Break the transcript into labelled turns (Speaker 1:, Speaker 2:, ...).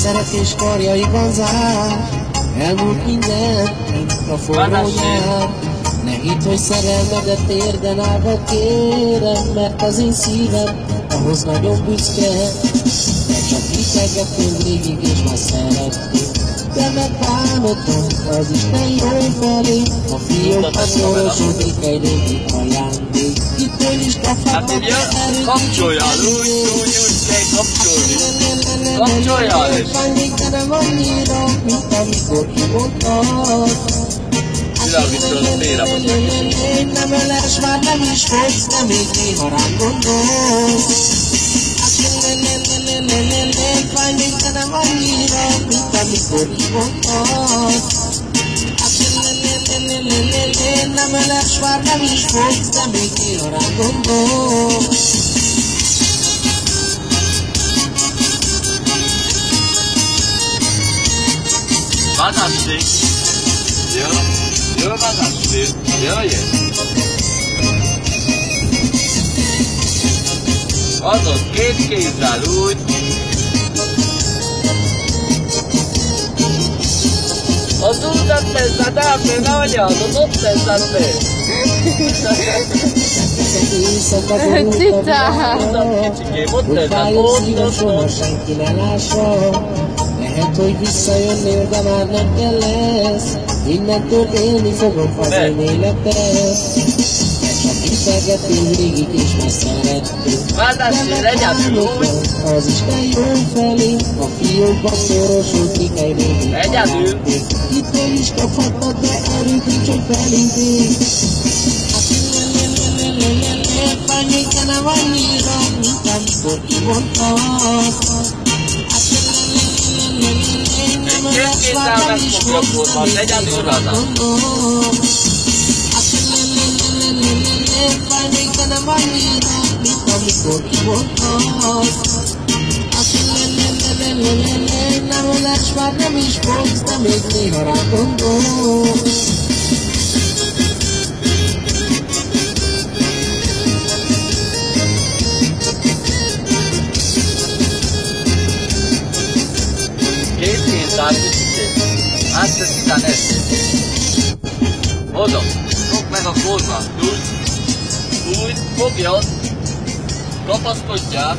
Speaker 1: szeretés karjaiban zár. Elmúlt minden, mint a forró nyár. Ne hidd, hogy szerelmedet térden állva kérem, mert az én szívem ahhoz nagyon büszke. De csak hitegettünk végig és már szerettünk. De megbánottam az Isten jó felé. A fiókban szorosodik egy régi ajándék. Itt ön is kaphatnak erőt.
Speaker 2: Kapcsoljál, úgy kell kapcsolni. Kapcsoljál is.
Speaker 1: De nem annyira, mint amikor kimondtad.
Speaker 2: Világítól a tére most meg.
Speaker 1: Nem öles, már nem is fogsz, de még néha rám gondolsz. Fáj még, de nem annyira, mint amikor kimondtad. Nem öles, már nem is fogsz, de még néha rám gondolsz.
Speaker 2: Fantastic. You're fantastic. Jöjjön. Azon két kézzel úgy. Az útat pensaste, no vaya, no pensaste.
Speaker 1: Senki ne lássa. Lehet, hogy visszajönnél, de már nem kell lesz. Innentől élni fogok az én életet. Csak hiszelgetünk végig és már szerettünk.
Speaker 2: Fantastic, legyen úgy.
Speaker 1: Az Isten jó felé, a fiókban szorosodik egy régi ajándék. Itt el is kaphatod, de erőt nincs, hogy felidék. Fáj még, de nem annyira, mint amikor kimondtad.
Speaker 2: Két kézzel megfogja format, legyen urrazat.
Speaker 1: Fáj még, de nem annyira, mint amikor kimondtad. Nem öles, már nem is fogsz, de még néha rá gondolsz.
Speaker 2: Azt aztán ezt. Oda, fogd meg a kormát, úgy, fogjad, kapaszkodjál.